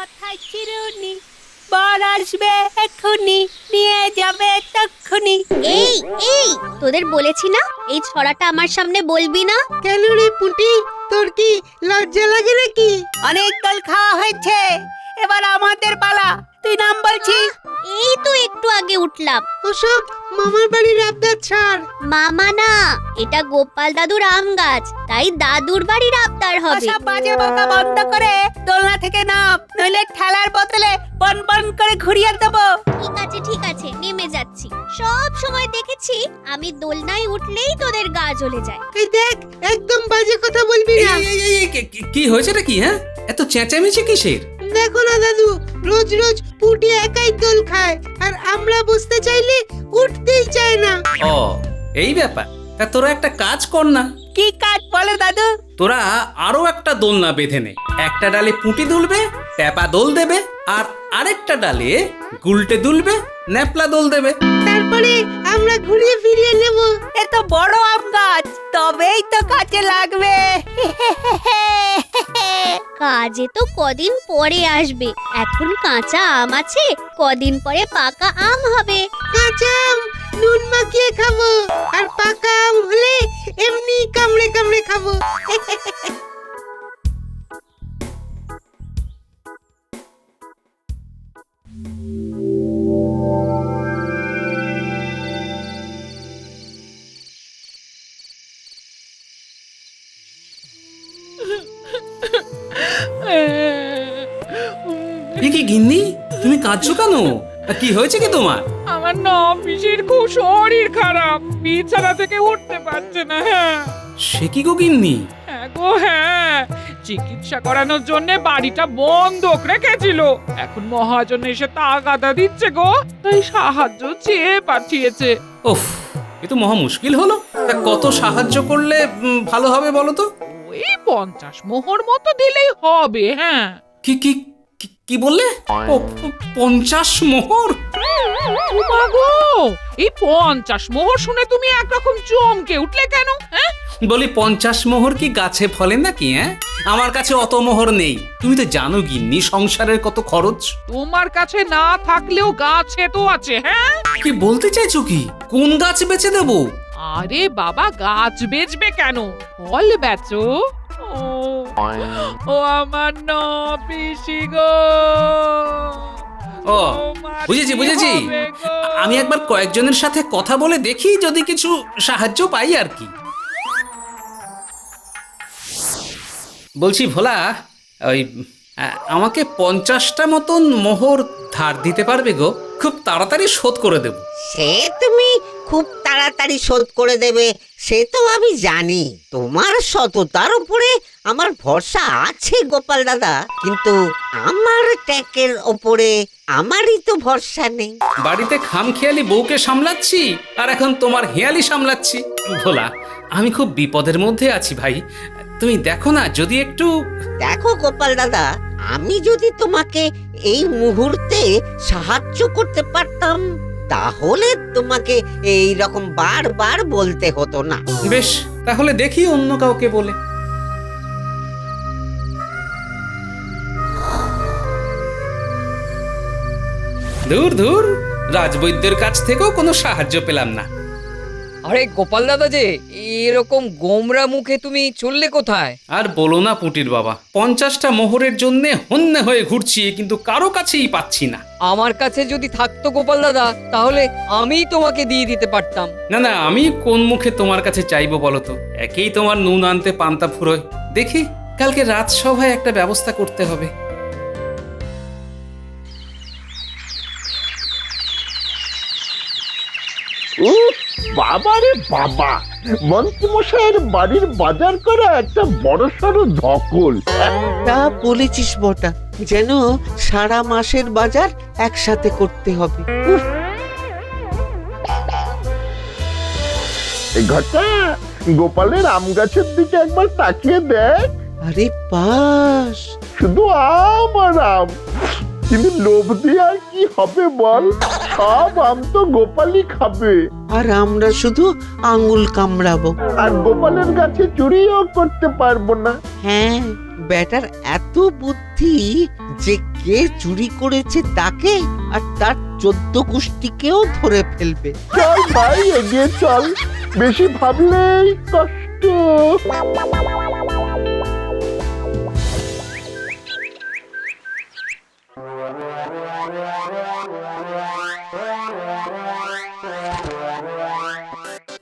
মাথায় চিরুনি, বর আসবে এক্ষুনি, নিয়ে যাবে তক্ষুনি। এই এই তোদের বলেছি না এই ছড়াটা আমার সামনে বলবি না। কেন রে পুটি, তোর কি লজ্জা লাগে নাকি? অনেক দল খাওয়া হয়েছে, এবার আমাদের পালা। তুই নাম বলছিস? এই তো একটু আগে উঠলাম। ওসব মামার বাড়ির আবদার ছাড়। মামা না, এটা গোপাল দাদুর আম গাছ, তাই দাদুর বাড়ির আবদার হবে। ওসব বাজে বকা বন্ধ করে দোলনা থেকে নাম, নইলে ঠেলার বদলে বন বন করে ঘুরিয়ে দেবো। ঠিক আছে নেমে যাচ্ছি। সব সময় দেখেছি আমি দোলনায় উঠলেই তোদের গা জ্বলে যায়। এই দেখ, একদম বাজে কথা বলবি না। কি হয়েছেটা কি? হ্যাঁ, এত চেঁচামেচি কিসের? দেখো না দাদু, রোজ রোজ পুটি একাই দোল খায়, আর আমরা বসতে চাইলে উঠতেই চায় না। ও, এই ব্যাপার। তা তোরা একটা কাজ কর না। কি কাজ বলে দাদু? তোরা আরো একটা দোলনা বেঁধে নে। একটা ডালে পুঁটি দুলবে, ট্যাপা দোল দেবে, আর আরেকটা ডালে গুলটে দুলবে, ন্যাপলা দোল দেবে। তারপরে আমরা ঘুরিয়ে ফিরিয়ে নেব। এ তো বড় আম গাছ, তবেই তো কাজে লাগবে। কাজে তো কদিন পরে আসবে, এখন কাঁচা আম আছে, কদিন পরে পাকা আম হবে। কাঁচা আম নুন মাখিয়ে খাবো, আর পাকা আম হলে এমনি কামড়ে কামড়ে খাবো। কি গিন্নি, তুমি কাঁদছো কেন? কি হয়েছে কি তোমার? আমার না পিসির খুব শরীর খারাপ, বিছানা থেকে উঠতে পারছে না। সে কি গো গিন্নি? হ্যাঁ গো হ্যাঁ, চিকিৎসা করানোর জন্য বাড়িটা বন্ধক রেখেছিল, এখন মহাজন এসে তাগাদা দিচ্ছে গো, তাই সাহায্য চেয়ে পাঠিয়েছে। ওফ, এ তো মহা মুশকিল হলো। তা কত সাহায্য করলে ভালো হবে বলো তো? ওই 50 মোহর মতো দিলেই হবে। হ্যাঁ, কি কি কি- কি বললে? 50 মোহর? উমা গো, এই 50 মোহর শুনে তুমি একরকম চমকে উঠলে কেন? হ্যাঁ, বলি 50 মোহর কি গাছে ফলে নাকি? হ্যাঁ, আমার কাছে অত মোহর নেই। তুমি তো জানো গিন্নি, সংসারের কত খরচ। তোমার কাছে না থাকলেও গাছে তো আছে। হ্যাঁ, কি বলতে চাইছো কি? কোন গাছ বেচে দেবো? আরে বাবা, গাছ বেচবে কেন, ফল বেচো। ও আমার না পিসি গো। ও, তোমারই বুঝেছি। হবে গো। আমি একবার কয়েকজনের সাথে কথা বলে দেখি, যদি কিছু সাহায্য পাই আর কি। বলছি ভোলা, ওই আমাকে 50টা মতন মোহর ধার দিতে পারবে গো? খুব তাড়াতাড়ি শোধ করে দেব। সে তুমি খুব তাড়াতাড়ি শোধ করে দেবে, সে তো আমি জানি। তোমার সততার উপরে আমার ভরসা আছে গোপাল দাদা, কিন্তু আমার ট্যাকের ওপরে আমারই তো ভরসা নেই। বাড়িতে খামখেয়ালি বউকে সামলাচ্ছি, আর এখন তোমার হেয়ালি সামলাচ্ছি। ভোলা, আমি খুব বিপদের মধ্যে আছি ভাই, তুমি দেখো না যদি একটু। দেখো গোপাল দাদা, আমি যদি তোমাকে এই মুহূর্তে সাহায্য করতে পারতাম, তাহলে তোমাকে এই রকম বারবার বলতে হতো না। বেশ, তাহলে দেখি অন্য কাউকে বলে। দূর, রাজবৈদ্যের কাছ থেকেও কোনো সাহায্য পেলাম না। আরে গোপাল দাদা যে, এরকম গোমরা মুখে তুমি চললে কোথায়? আর বলো না পুটির বাবা, 50টা মোহরের জন্য হন্যে হয়ে ঘুরছি, কিন্তু কারো কাছেই পাচ্ছি না। আমার কাছে যদি থাকতো গোপাল দাদা, তাহলে আমিই তোমাকে দিয়ে দিতে পারতাম। না, আমি কোন মুখে তোমার কাছে চাইবো বলো তো? একেই তোমার নুন আনতে পান্তা ফুরোয়। দেখি কালকে রাজসভায় একটা ব্যবস্থা করতে হবে। বাবারে বাবা, মন্ত্রীমশাইয়ের বাড়ির বাজার করা একটা বড়সড় ধকল। তা বলেছিস বটা, যেন সারা মাসের বাজার একসাথে করতে হবে। এই ঘরটা গোপালের আম গাছের দিকে একবার তাকিয়ে দেখ। আরে পাস, শুধু আম আর আম, কিন্তু লোভ দিয়ে আর কি হবে বল? সব আম তো গোপালই খাবে, আর আমরা শুধু আঙ্গুল কামড়াবো। আর গোপালের গাছে চুরিও করতে পারবো না। হ্যাঁ, বেটার এত বুদ্ধি যে কে চুরি করেছে তাকে আর তার 14 গোষ্ঠীকেও ধরে ফেলবে। চল ভাই এগিয়ে চল, বেশি ভাবলেই কষ্ট।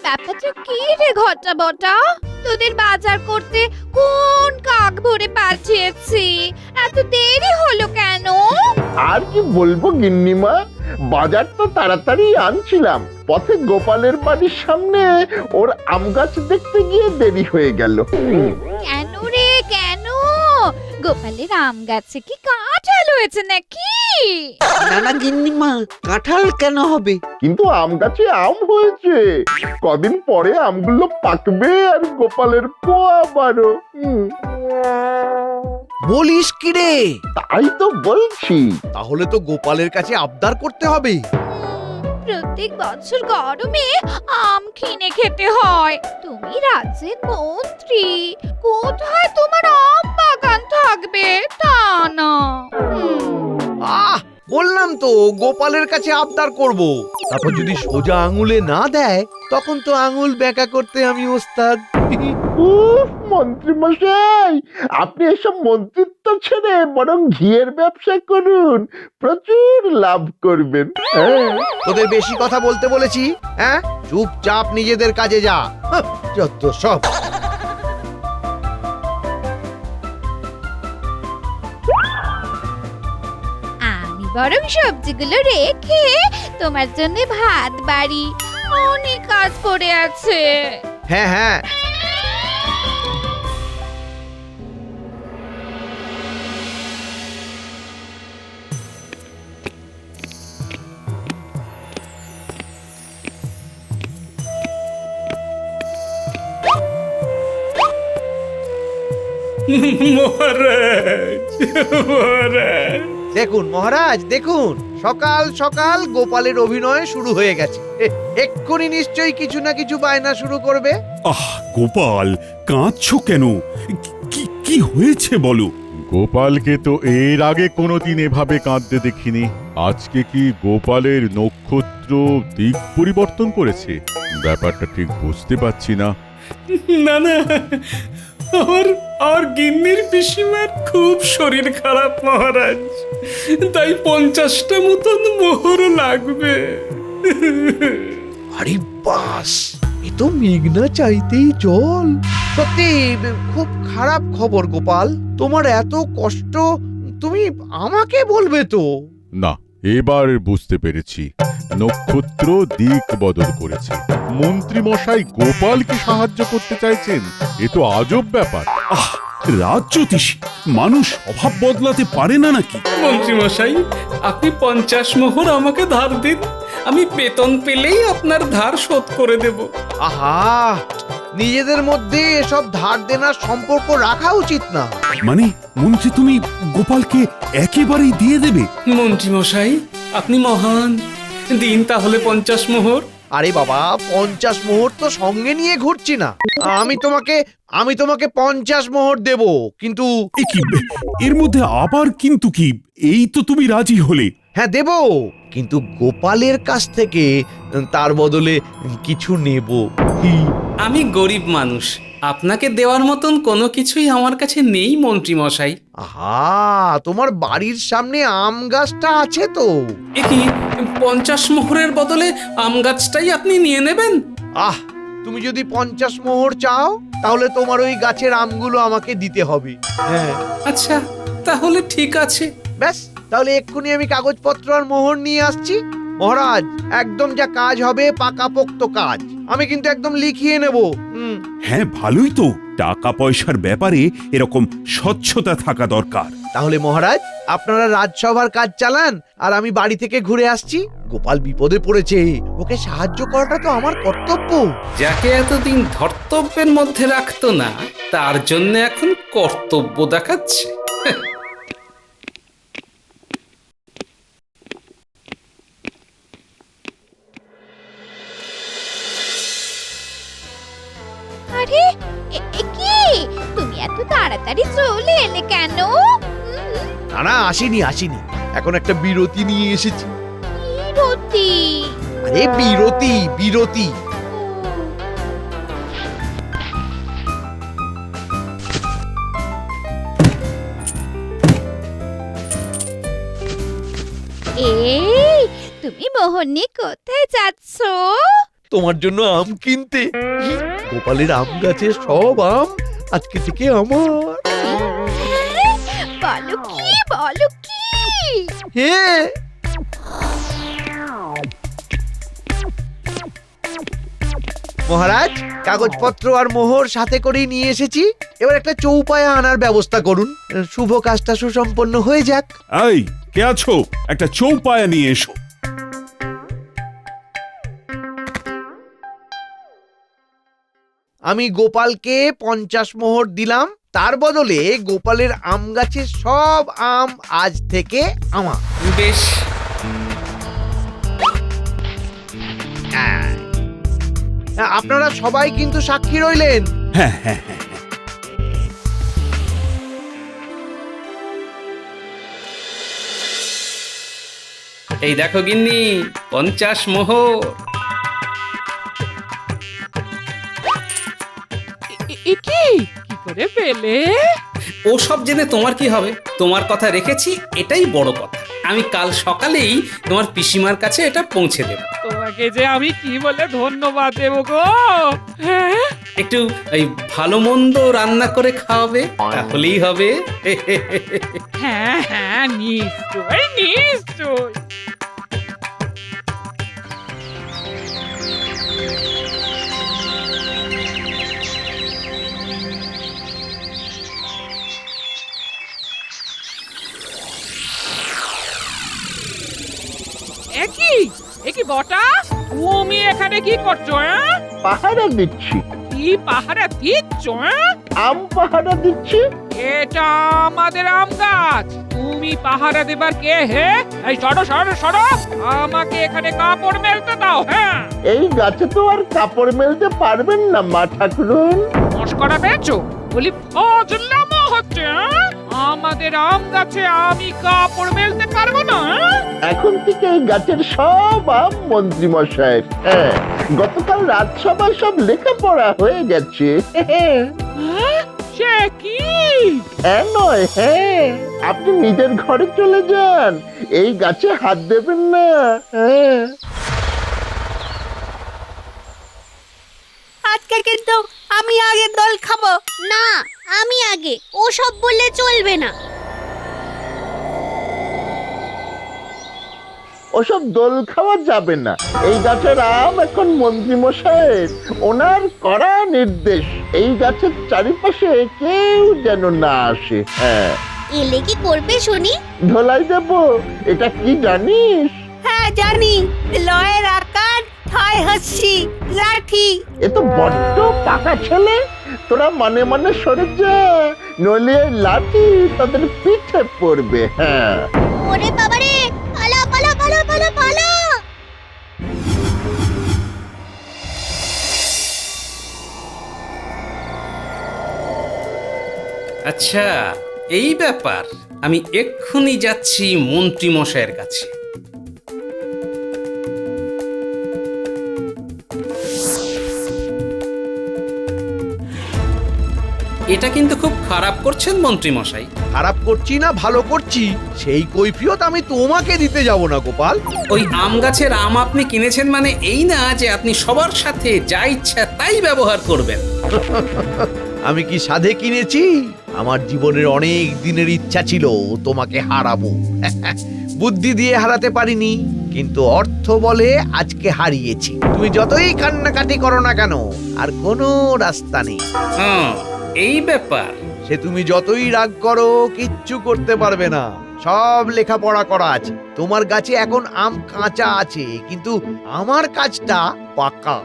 ব্যাপারটা কি রে ঘটা বটা, তোদের বাজার করতে কোন কাক ভরে পাঠিয়েছি, এত দেরি হলো কেন? আর কি বলবো গিন্নিমা, বাজার তো তাড়াতাড়ি আনছিলাম, পথে গোপালের বাড়ির সামনে ওর আম গাছ দেখতে গিয়ে দেরি হয়ে গেল। কেন রে কেন? গোপালের আম গাছে কি কাঁঠাল হয়েছে নাকি? না না গিন্নিমা, কাঁঠাল কেন হবে? কিন্তু আম গাছে আম হয়েছে, কদিন পরে আমগুলো পাকবে আর গোপালের পোয়া বারো। বলিস কি রে? তাই তো বলছি। তাহলে তো গোপালের কাছে আবদার করতে হবে। প্রত্যেক বছর গরমে আম কিনে খেতে হয়। তুমি রাজ্যের মন্ত্রী, কোথায় তোমার আম বাগান থাকবে তা না। বললাম তো গোপালের কাছে আবদার করব, তারপর যদি সোজা আঙুলে না দেয় তখন তো আঙুল বেঁকা করতে আমি ওস্তাদ। উফ, মন্ত্রী মশাই, আপনি এসব মন্ত্রিত্ব ছেড়ে বরং ঘিয়ের ব্যবসা করুন, প্রচুর লাভ করবেন। তোদের বেশি কথা বলতে বলেছি? হ্যাঁ, চুপচাপ নিজেদের কাজে যা। যত সব। আমি বরং সবজিগুলো রেখে তোমার জন্য ভাত বাড়ি, অনেক কাজ পড়ে আছে। হ্যাঁ হ্যাঁ, মহারাজ, মহারাজ। দেখুন মহারাজ, দেখুন সকাল সকাল গোপালের অভিনয় শুরু হয়ে গেছে। এক্ষুনি নিশ্চয়ই কিছু না কিছু বায়না শুরু করবে। আহ গোপাল, কাঁদছো কেন? কি হয়েছে বলো? গোপালকে তো এর আগে কোনোদিন এভাবে কাঁদতে দেখিনি। আজকে কি গোপালের নক্ষত্র দিক পরিবর্তন করেছে? ব্যাপারটা ঠিক বুঝতে পারছি না। না না, আর গিন্নির পিসিমার খুব শরীর খারাপ মহারাজ, তাই 50টা মতন মোহর লাগবে। আরে বাস, এ তো মেঘনা চাইতেই জল। সত্যি খুব খারাপ খবর গোপাল, তোমার এত কষ্ট তুমি আমাকে বলবে তো? না, এবার বুঝতে পেরেছি, নক্ষত্র দিক বদল করেছে। মন্ত্রী মশাই গোপালকে সাহায্য করতে চাইছেন, এ তো আজব ব্যাপার। আহ রাজ্যতীষী, মানুষ স্বভাব বদলাতে পারে না নাকি? মন্ত্রী মশাই, আপনি 50 মোহর আমাকে ধার দিন, আমি বেতন পেলেই আপনার ধার শোধ করে দেব। আহা, নিজেদের মধ্যে এসব ধার দেনার সম্পর্ক রাখা উচিত না। মানে মন্ত্রী, তুমি গোপালকে একেবারেই দিয়ে দেবে? মন্ত্রী মশাই, আপনি মহান, দিন তাহলে 50 মোহর। আরে বাবা, 50 মোহর তো সঙ্গে নিয়ে ঘুরছি না। আমি তোমাকে 50 মোহর দেব, কিন্তু এ কি, এর মধ্যে আবার কিন্তু কি? এই তো তুমি রাজি হলে। হ্যাঁ দেব, কিন্তু গোপালের কাছ থেকে তার বদলে কিছু নেব। আমি গরিব মানুষ, আপনাকে দেওয়ার মতন কোনো কিছুই আমার কাছে নেই মন্ত্রী মশাই। আহা, তোমার বাড়ির সামনে আম গাছটা আছে তো। এ কি, 50 মোহরের বদলে আম গাছটাই আপনি নিয়ে নেবেন? আহ, তুমি যদি 50 মোহর চাও তাহলে তোমার ওই গাছের আমগুলো আমাকে দিতে হবে। হ্যাঁ আচ্ছা, তাহলে ঠিক আছে। ব্যাস, তাহলে এক্ষুনি আমি কাগজপত্র আর মোহর নিয়ে আসছি। মহারাজ, একদম যা কাজ হবে পাকাপোক্ত কাজ, আমি কিন্তু একদম লিখিয়ে নেব। হ্যাঁ ভালোই তো, টাকা পয়সার ব্যাপারে এরকম স্বচ্ছতা থাকা দরকার। তাহলে মহারাজ, আপনারা রাজসভার কাজ চালান আর আমি বাড়ি থেকে ঘুরে আসছি। গোপাল বিপদে পড়েছে, ওকে সাহায্য করাটা তো আমার কর্তব্য। যাকে এতদিন ধর্তব্যের মধ্যে রাখতো না, তার জন্য এখন কর্তব্য দেখাচ্ছে। আরে কি, তুমি এত তাড়াতাড়ি চলে এলে কেন? না আসিনি এখন একটা বিরতি নিয়ে এসেছি। বিরতি? আরে বিরতি বিরতি। এই তুমি মোহর নিয়ে কোথায় যাচ্ছ? তোমার জন্য আম কিনতে। গোপালের আম গাছের সব আম আজকে থেকে আমার। বলো কি? হ্যাঁ, মহারাজ কাগজপত্র আর মোহর সাথে করেই নিয়ে এসেছি। এবার একটা চৌপায়া আনার ব্যবস্থা করুন, শুভ কাজটা সুসম্পন্ন হয়ে যাক। এই কে আছো, একটা চৌপায়া নিয়ে এসো। আমি গোপালকে 50 মোহর দিলাম, তার বদলে গোপালের আম গাছের সব আম আজ থেকে আমার। বেশ, আপনারা সবাই কিন্তু সাক্ষী রইলেন। হ্যাঁ হ্যাঁ হ্যাঁ। এই দেখো গিন্নি, 50 মোহর। কি কি করে পেলে? ওসব জেনে তোমার কি হবে? তোমার কথা রেখেছি, এটাই বড় কথা। আমি কাল সকালেই তোমার পিসিমার কাছে এটা পৌঁছে দেব। তোমাকে যে আমি কি বলে ধন্যবাদ দেবো গো। হ্যাঁ, একটু এই ভালো মন্দ রান্না করে খাওয়াবে, তাহলেই হবে। হ্যাঁ, নিশ্চয়। একই বটা, তুমি এখানে কি করছো? পাহারা দিচ্ছি। কি পাহারা দিচ্ছ? আম পাহারা দিচ্ছি। এটা আমাদের আম গাছ, তুমি পাহারা দেবার কে হে? এই সরো, আমাকে এখানে কাপড় মেলতে দাও। হ্যাঁ, এই গাছে তো আর কাপড় মেলতে পারবেন না মা ঠাকুরন। মস্করা পেয়েছো? বলি ফজলামো হচ্ছে। আমাদের আম গাছে আমি কাপড় মেলতে পারবো না। এখন থেকে এই গাছের সব আম মন্ত্রী মশাইয়ের। হ্যাঁ, গতকাল রাজসভায় সব লেখাপড়া হয়ে গেছে। সে কি? হ্যাঁ নয়, হ্যাঁ, আপনি নিজের ঘরে চলে যান, এই গাছে হাত দেবেন না। হ্যাঁ, আজকে কিন্তু আমি আগে দোল খাবো। না, আমি আগে। ও সব বললে চলবে না। ওসব দোল খাওয়া যাবে না। এই গাছের আম এখন মন্ত্রী মশাইয়ের, ওনার কড়া নির্দেশ, এই গাছের চারিপাশে কেউ যেন না আসে। হ্যাঁ, এলে কি করবে শুনি? ধোলাই দেব। এটা কি জানিস? হ্যাঁ জানি, লয়ের আকার ঠয় হচ্ছি লাঠি। এ তো বড্ড পাকা ছেলে, তোরা মানে মানে সরে যা, নইলে এই লাঠি তাদের পিঠে পড়বে। হ্যাঁ, ওরে বাবারে, পালা। আচ্ছা, এই ব্যাপার। আমি এক্ষুনি যাচ্ছি মন্ত্রী মশাইয়ের কাছে। এটা কিন্তু খুব খারাপ করছেন মন্ত্রী মশাই। খারাপ করছি না ভালো করছি, সেই কৈফিয়ত আমি তোমাকে দিতে যাব না গোপাল। ওই আম গাছের আম আপনি কিনেছেন মানে এই না যে আপনি সবার সাথে যা ইচ্ছা তাই ব্যবহার করবেন। আমি কি সাধে কিনেছি? আমার জীবনের অনেক দিনের ইচ্ছা ছিল তোমাকে হারাবো। বুদ্ধি দিয়ে হারাতে পারিনি, কিন্তু অর্থ বলে আজকে হারিয়েছি। তুমি যতই কান্নাকাটি করো না কেন, আর কোনো রাস্তা নেই। এই ব্যাপার। সে তুমি যতই রাগ করো, কিচ্ছু করতে পারবে না। সব লেখাপড়া করা আছে। তোমার গাছে এখন আম কাঁচা আছে, কিন্তু আমার কাজটা পাকা।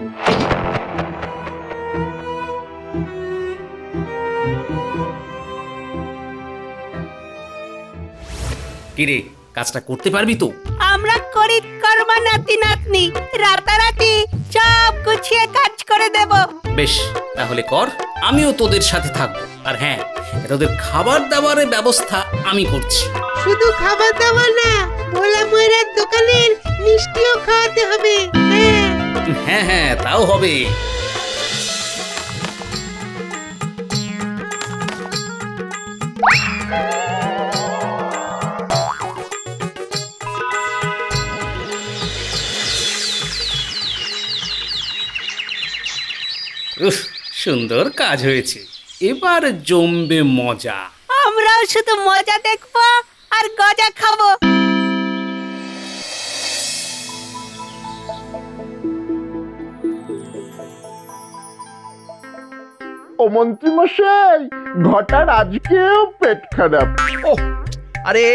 কিরে, কাজটা করতে পারবি তো? আমরা করি কর্মা নাতি নাতনি, রাতারাতি সব গুছিয়ে কাজ করে দেব। বেশ, তাহলে কর, আমিও তোদের সাথে থাকবো। আর হ্যাঁ, তোদের খাবার দাবারের ব্যবস্থা আমি করছি। শুধু খাবার দাওয়া না, ভোলা ময়রার দোকানের মিষ্টিও খাওয়াতে হবে। হ্যাঁ হ্যাঁ হ্যাঁ, তাও হবে। উফ, সুন্দর কাজ হয়েছে। এবার জমবে মজা। আমরাও শুধু মজা দেখবো আর গজা খাবো। ও মন্ত্রী মশাই, ঘটার আজকেও পেট খারাপ। ওহ, আরে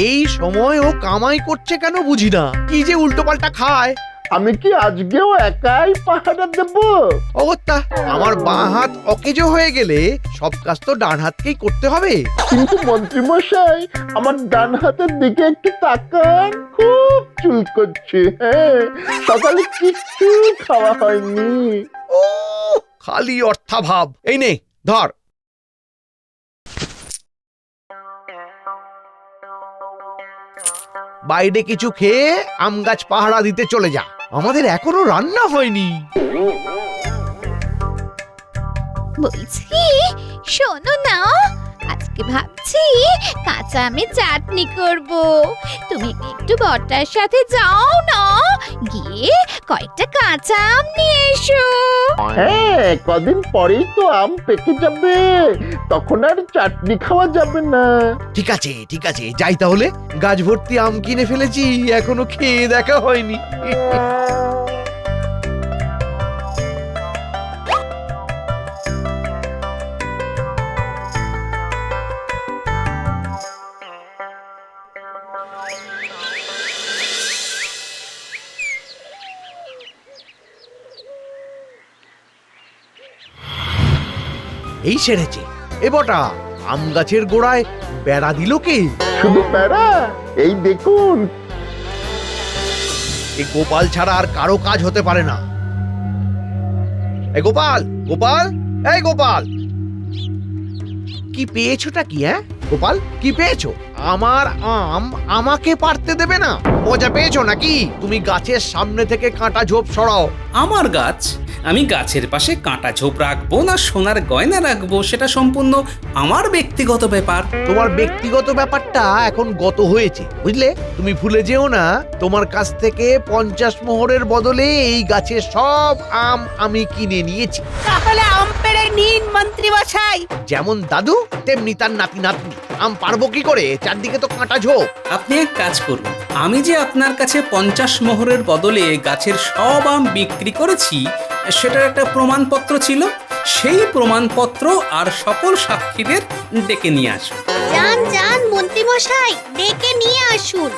এই সময় ও কামাই করছে কেন বুঝি না, কি যে উল্টোপাল্টা খায়। আমি কি আজকেও একাই পাহারা দেব? অগত্যা, আমার বাঁ হাত অকেজো হয়ে গেলে সব কাজ তো ডান হাতকেই করতে হবে। কিন্তু মন্ত্রী মশাই, আমার ডান হাতের দিকে একটু তাকান, খুব চুল করছে। হ্যাঁ, সকালে কিচ্ছু খাওয়া হয়নি। ও খালি অর্থাভাব। এই নে ধর। বাইরে কিছু খেয়ে আম গাছ পাহারা দিতে চলে যা, আমাদের এখনো রান্না হয়নি। বলছি, শোনো না, আজকে ভাবছি কাঁচা আমের চাটনি করব। তুমি একটু বটার সাথে যাও না, গিয়ে কয়েকটা কাঁচা আম নিয়ে এসো। হ্যাঁ, কদিন পরেই তো আম পেকে যাবে, তখন আর চাটনি খাওয়া যাবে না। ঠিক আছে ঠিক আছে, যাই তাহলে। গাছ ভর্তি আম কিনে ফেলেছি, এখনো খেয়ে দেখা হয়নি। এই সেরেছে। এ বটা, আম গাছের গোড়ায় বেড়া দিল কে? শুধু বেড়া? এই দেখুন। এই গোপাল ছাড়া আর কারো কাজ হতে পারে না। এই গোপাল, গোপাল, এই গোপাল, কি পেয়েছোটা কি? হ্যাঁ গোপাল, কি পেয়েছো? আমার আম আমাকে পারতে দেবে না? মজা পেয়েছো নাকি? তুমি গাছের সামনে থেকে কাঁটা ঝোপ সরাও। আমার গাছ? আমি গাছের পাশে কাঁটা ঝোপ রাখবো না সোনার গয়না রাখবো, সেটা সম্পূর্ণ আমার ব্যক্তিগত ব্যাপার। তোমার ব্যক্তিগত ব্যাপারটা এখন গত হয়েছে, বুঝলে? তুমি ভুলে যেও না, তোমার কাছ থেকে 50 মোহরের বদলে এই গাছের সব আম আমি কিনে নিয়েছি। তাহলে আম পেড়ে নিন মন্ত্রী মশাই। যেমন দাদু তেমনি তার নাতি নাতনি। আম পারবো কি করে? চারদিকে তো কাঁটা ঝোপ। আপনি এক কাজ করুন, আমি যে আপনার কাছে 50 মোহরের বদলে গাছের সব আম বিক্রি করেছি, সেটার একটা প্রমাণপত্র ছিল। সেই প্রমাণপত্র আর সকল সাক্ষীদের ডেকে নিয়ে আসুন। যান যান মন্ত্রী মশাই, ডেকে নিয়ে আসুন।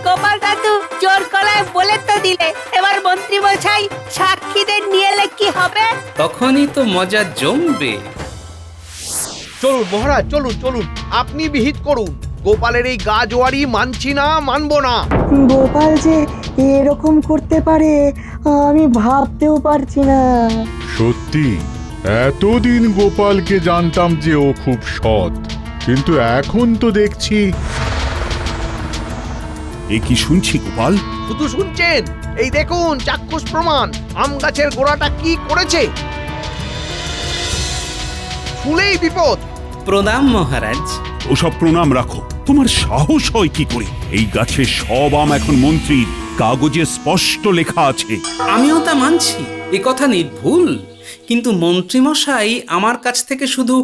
গোপাল দাদু জোর গলায় বলে তো দিলে, এবার মন্ত্রী মশাই সাক্ষীদের নিয়ে এলে কি হবে? তখনই তো মজা জমবে। চলুন মহারাজ, চলুন চলুন, আপনি বিহিত করুন। গোপালের এই গাজওয়ারি মানছি না, মানবো না। গোপাল যে এরকম করতে পারে আমি ভাবতেও পারছি না। সত্যি, এতদিন গোপালকে জানতাম যে ও খুব সৎ, কিন্তু এখন তো দেখছি। এ কি শুনছি গোপাল? শুধু শুনছেন? এই দেখুন চাক্ষুষ প্রমাণ। আম গাছের গোড়াটা কি করেছে, শুনেই বিপদ। প্রণাম মহারাজ। ওসব প্রণাম রাখো, তোমার সাহস হয় কি করে? এই গাছের সব আম এখন মন্ত্রীর, কাগজে স্পষ্ট লেখা আছে। আমিও তা মানছি, এ কথা নির্ভুল। কিন্তু মন্ত্রীমশাই আমার কাছ থেকে শুধু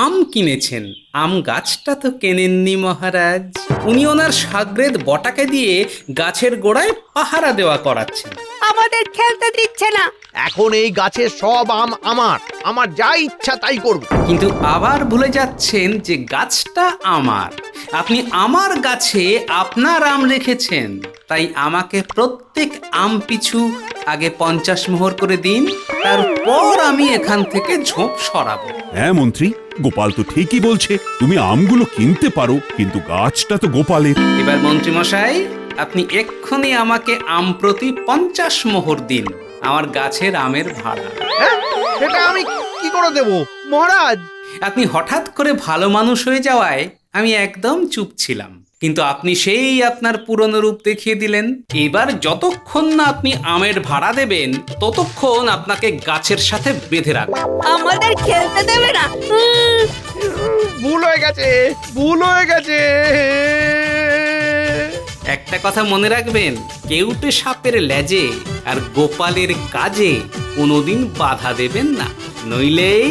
আম কিনেছেন, আম গাছটা তো কেনেননি মহারাজ। উনি ওনার সাগরেদ বটাকে দিয়ে গাছের গোড়ায় পাহারা দেওয়া করাচ্ছেন। আমাদের খেলতে দিচ্ছে না। এখন এই গাছের সব আম আমার, আমার যা ইচ্ছা তাই করব। কিন্তু আবার ভুলে যাচ্ছেন যে গাছটা আমার। আপনি আমার গাছে আপনার আম রেখেছেন, তাই আমাকে প্রত্যেক আম পিছু আগে 50 মোহর করে দিন, তারপর আমি এখান থেকে ঝোপ সরাবো। হ্যাঁ মন্ত্রী, গোপাল তো ঠিকই বলছে। তুমি আমগুলো কিনতে পারো, কিন্তু গাছটা তো গোপালের। এবার মন্ত্রীমশাই, আপনি এক্ষুনি আমাকে আম প্রতি 50 মোহর দিন, আমার গাছের আমের ভাড়া। হ্যাঁ, সেটা করে দেব মহারাজ। আপনি হঠাৎ করে ভালো মানুষ হয়ে যাওয়ায় আমি একদম চুপ ছিলাম, কিন্তু আপনি সেই আপনার পুরনো রূপ দেখিয়ে দিলেন। এবার যতক্ষণ না আপনি আমের ভাড়া দেবেন ততক্ষণ আপনাকে গাছের সাথে বেঁধে রাখবো। আমাদের খেলতে দেবে না। ভুল হয়ে গেছে, ভুল হয়ে গেছে। একটা কথা মনে রাখবেন, কেউটে সাপের লেজে আর গোপালের কাজে কোনোদিন বাধা দেবেন না, নইলেই